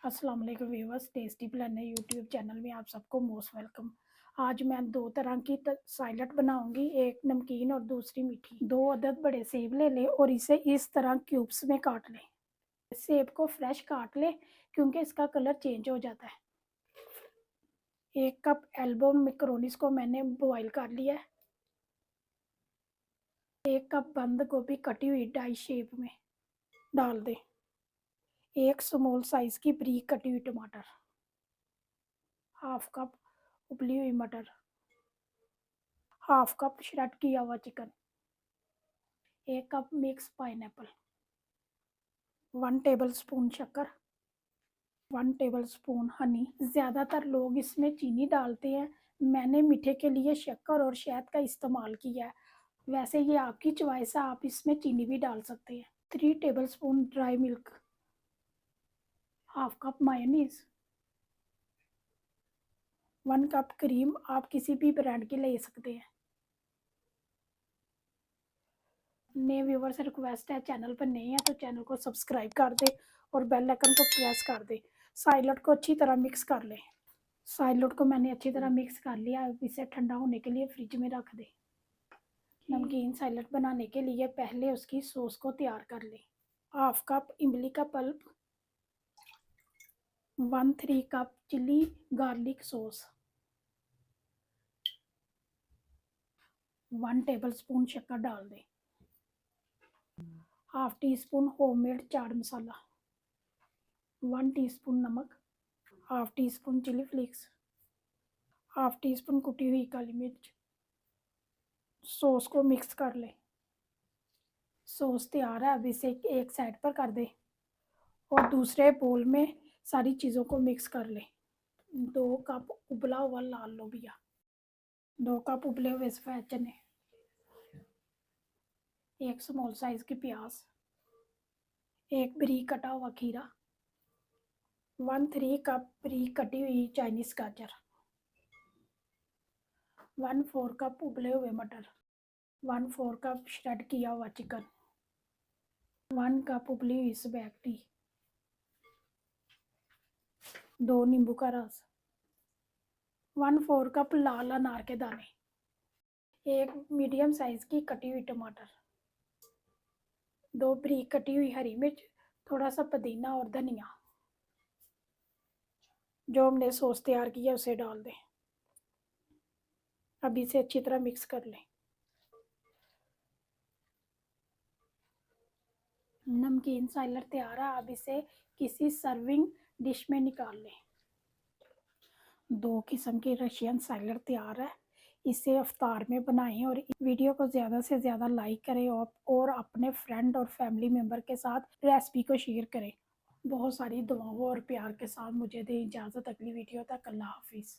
अस्सलाम वालेकुम viewers, tasty planner YouTube channel में आप सबको मोस्ट वेलकम। आज मैं दो तरह की साइलट बनाऊंगी, एक नमकीन और दूसरी मीठी। 2 अदद बड़े सेब ले लें और इसे इस तरह क्यूब्स में काट लें। सेब को फ्रेश काट लें क्योंकि इसका कलर चेंज हो जाता है। 1 कप एल्बो मैक्रोनीस को मैंने बॉईल कर लिया है। 1 कप बंद गोभी कटी हुई डाई शेप में डाल दें। 1 स्मॉल साइज की बारीक कटी हुई टमाटर, 1/2 कप उबली हुई मटर, 1/2 कप श्रेड किया हुआ chicken, 1 cup mix pineapple, 1 tablespoon शक्कर, 1 टेबलस्पून हनी। ज़्यादातर लोग इसमें चीनी डालते हैं, मैंने मीठे के लिए शक्कर और शहद का इस्तेमाल किया है। वैसे ये आपकी चॉइस है, आप इसमें चीनी भी डाल सकते हैं। 3 tablespoon dry milk, 1/2 cup mayonnaise, 1 cup cream, आप किसी भी ब्रांड की ले सकते हैं। नए व्यूवर से रिक्वेस्ट है, चैनल पर नए हैं तो चैनल को सब्सक्राइब कर दे और बेल आइकन को प्रेस कर दे। साइलट को अच्छी तरह मिक्स कर लें। साइलट को मैंने अच्छी तरह मिक्स कर लिया, अब इसे ठंडा होने के लिए फ्रिज में रख दें। नमकीन साइलट बनाने के लिए पहले उसकी सॉस को तैयार कर लें। 1/2 कप इमली का pulp, 1/3 cup chilli garlic sauce, 1 tablespoon शक्कर डाल दें। 1/2 teaspoon homemade chaat masala, 1 teaspoon नमक, 1/2 टीस्पून चिली फ्लेक्स, 1/2 टीस्पून कुटी हुई काली मिर्च। सॉस को मिक्स कर लें। सॉस तैयार है, अब इसे एक साइड पर कर दें और दूसरे बोल में सारी चीज़ों को मिक्स कर लें। 2 कप उबला हुआ लाल लोबिया, 2 कप उबले हुए सफ़ेद चने, 1 स्मॉल साइज की प्याज, 1 बारीक कटा हुआ खीरा, 1/3 कप बारीक कटी हुई चाइनीज़ गाजर, 1/4 कप उबले हुए मटर, 1/4 कप श्रेड किया हुआ चिकन, 1 कप उबली हुई स्पैगेटी, 2 नींबू का रस, 1/4 कप लाल अनार के दाने, 1 मीडियम साइज की कटी हुई टमाटर, 2 बारीक कटी हुई हरी मिर्च, थोड़ा सा पुदीना और धनिया। जो हमने सॉस तैयार किया उसे डाल दें। अब इसे अच्छी तरह मिक्स कर लें। नमकीन साइलट तैयार है, अब इसे किसी सर्विंग डिश में निकाल लें। 2 किस्म की रशियन साइलट तैयार है, इसे अफ्तार में बनाएं और वीडियो को ज़्यादा से ज़्यादा लाइक करें और अपने फ्रेंड और फैमिली मेम्बर के साथ रेसिपी को शेयर करें। बहुत सारी दुआओं और प्यार के साथ मुझे दें इजाज़त। अगली वीडियो तक, अल्लाह हाफिज़।